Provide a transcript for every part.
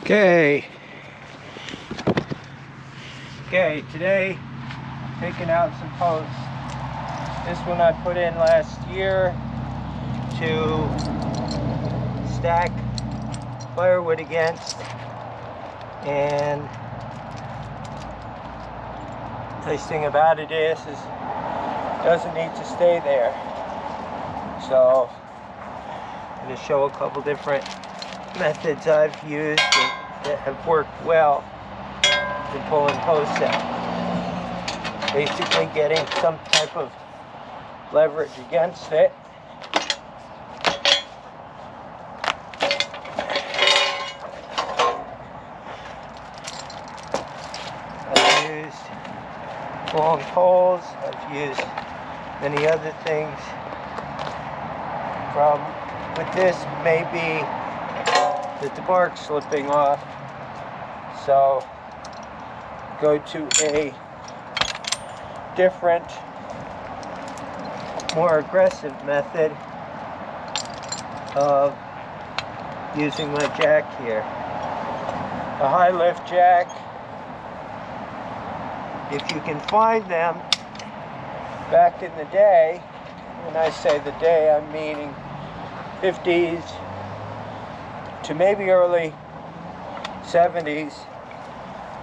Okay, today taking out some posts. This one I put in last year to stack firewood against, and nice thing about it is it doesn't need to stay there. So I'm going to show a couple different methods I've used that have worked well in pulling posts out. Basically getting some type of leverage against it. I've used long poles, I've used many other things. Problem with this may be that the bark's slipping off, so go to a different, more aggressive method of using my jack here. A high lift jack, if you can find them. Back in the day, when I say the day, I'm meaning 50s to maybe early 70s,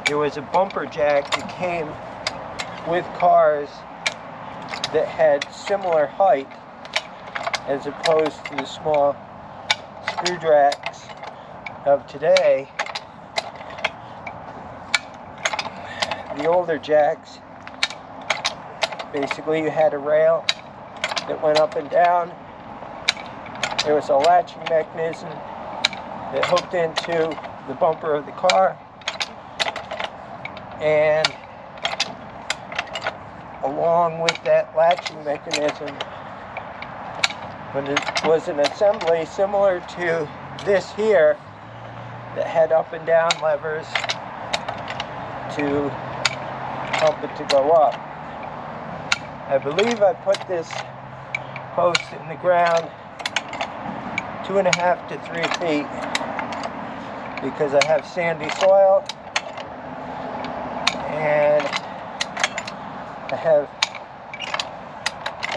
there was a bumper jack that came with cars that had similar height as opposed to the small screw jacks of today. The older jacks, basically you had a rail that went up and down. There was a latching mechanism that hooked into the bumper of the car, and along with that latching mechanism was an assembly similar to this here that had up and down levers to help it to go up. I believe I put this post in the ground 2.5 to 3 feet because I have sandy soil, and I have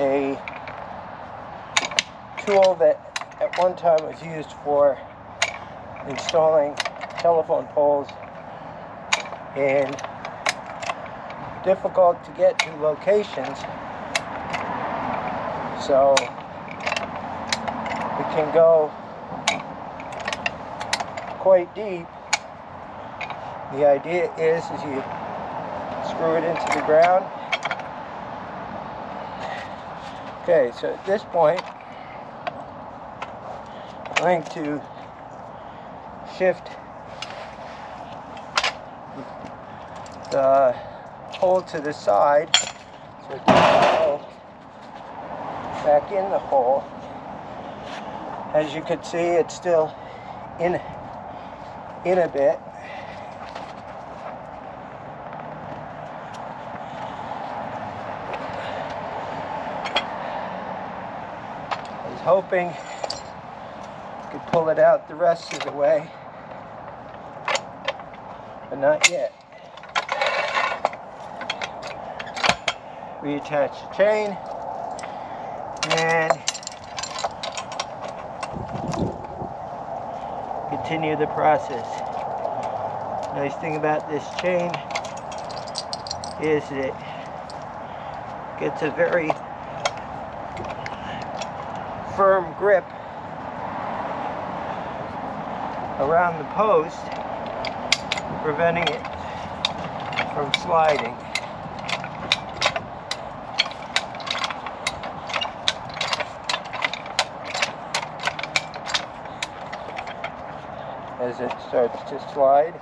a tool that at one time was used for installing telephone poles in difficult to get to locations, so it can go quite deep. The idea is you screw it into the ground. Okay, so at this point I'm going to shift the hole to the side so it doesn't go back in the hole. As you can see, it's still in a bit. I was hoping I could pull it out the rest of the way, but not yet. Reattach the chain and continue the process. Nice thing about this chain is that it gets a very firm grip around the post, preventing it from sliding. As it starts to slide.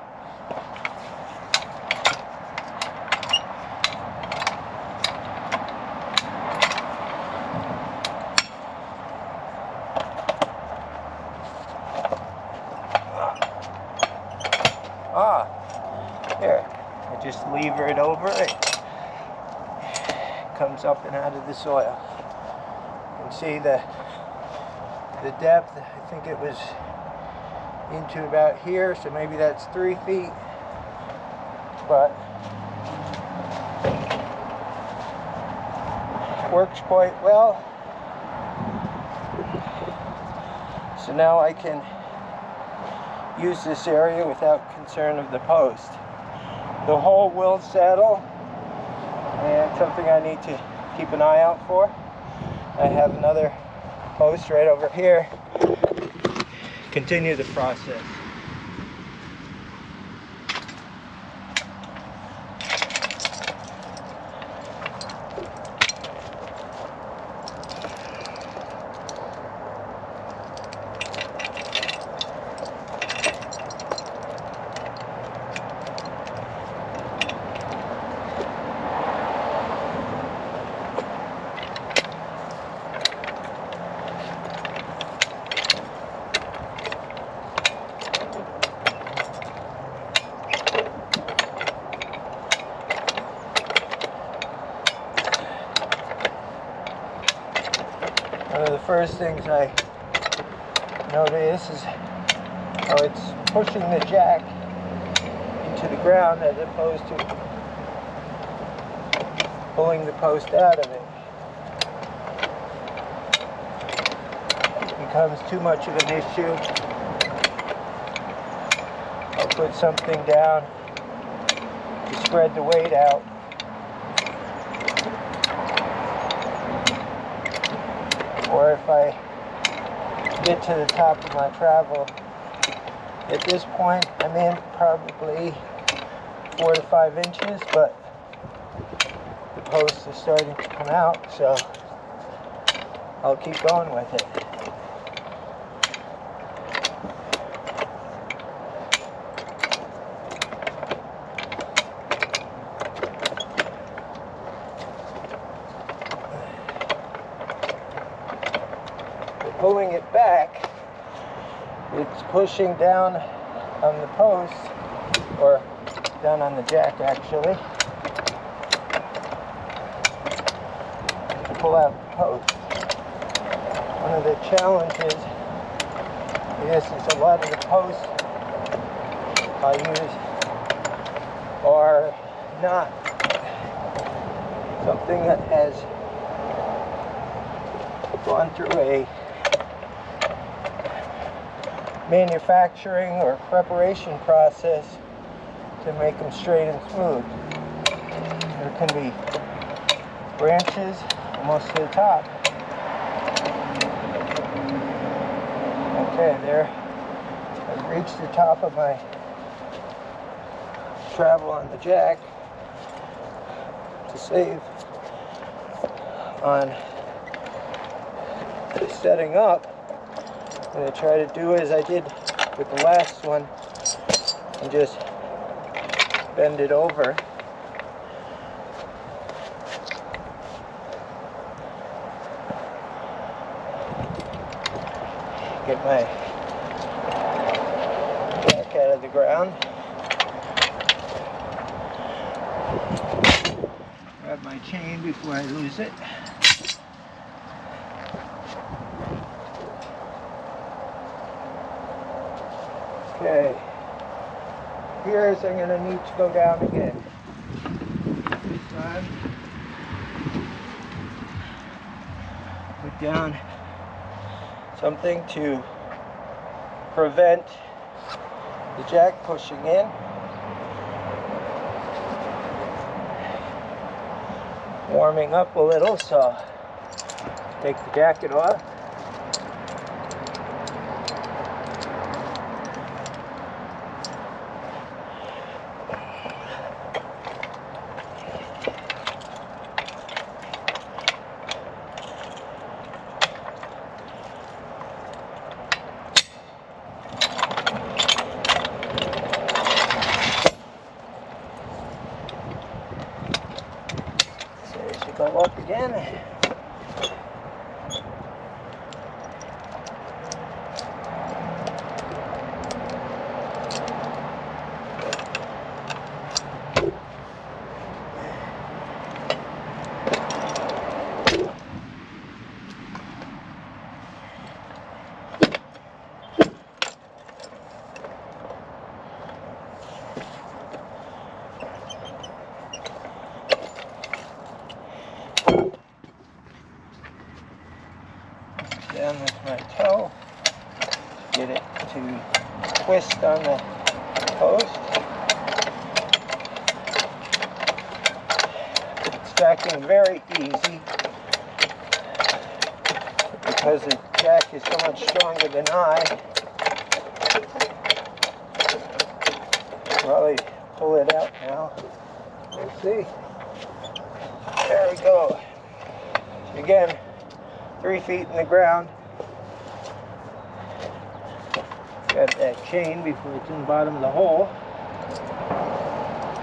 There. I just lever it over, it comes up and out of the soil. You can see the depth. I think it was into about here, so maybe that's 3 feet. But works quite well. So now I can use this area without concern of the post. The hole will settle, and something I need to keep an eye out for. I have another post right over here. Continue the process. One of the first things I notice is how it's pushing the jack into the ground as opposed to pulling the post out of it. It becomes too much of an issue. I'll put something down to spread the weight out. Or if I get to the top of my travel, at this point I'm in probably 4 to 5 inches, but the post is starting to come out, so I'll keep going with it. Pulling it back, it's pushing down on the post, or down on the jack actually, to pull out the post. One of the challenges is a lot of the posts I use are not something that has gone through a manufacturing or preparation process to make them straight and smooth. There can be branches almost to the top. Okay, there. I've reached the top of my travel on the jack. To save on setting up, I'm going to try to do as I did with the last one and just bend it over. Get my jack out of the ground. Grab my chain before I lose it. Okay, here's I'm going to need to go down again. This time, put down something to prevent the jack pushing in. Warming up a little, so take the jacket off. Go up again. twist on the post. Stacking very easy because the jack is so much stronger than I. Probably pull it out now. Let's see. There we go. Again, 3 feet in the ground. Got that chain before it's in the bottom of the hole.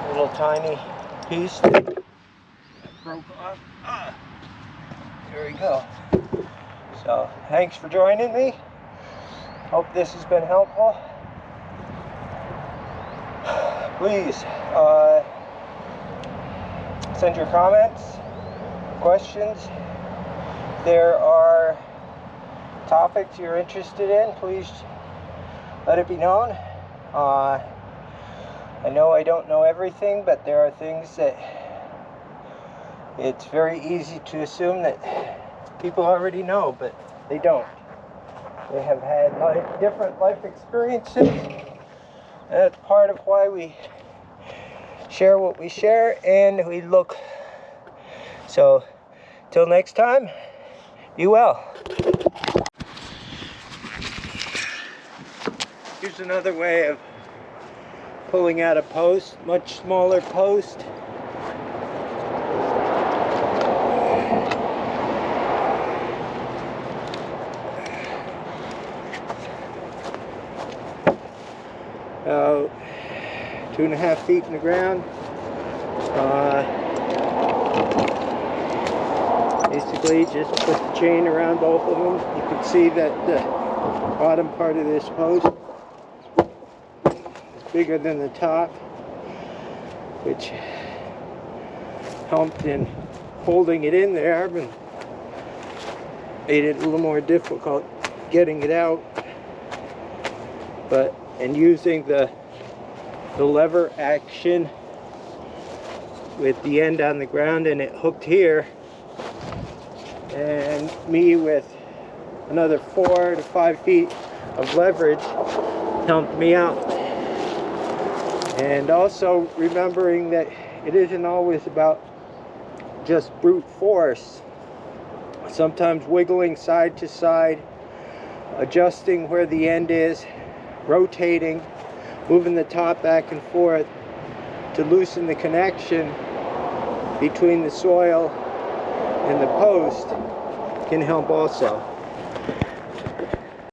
Little tiny piece that broke off. There we go. So, thanks for joining me. Hope this has been helpful. Please send your comments, questions. If there are topics you're interested in, please let it be known. I know I don't know everything, but there are things that it's very easy to assume that people already know, but they don't. They have had different life experiences. That's part of why we share what we share and we look. So, till next time, be well. Here's another way of pulling out a post, much smaller post. About 2.5 feet in the ground. Basically just put the chain around both of them. You can see that the bottom part of this post is bigger than the top, which helped in holding it in there and made it a little more difficult getting it out. And using the lever action with the end on the ground and it hooked here, and me with another 4 to 5 feet of leverage helped me out. And also remembering that it isn't always about just brute force. Sometimes wiggling side to side, adjusting where the end is, rotating, moving the top back and forth to loosen the connection between the soil and the post can help also.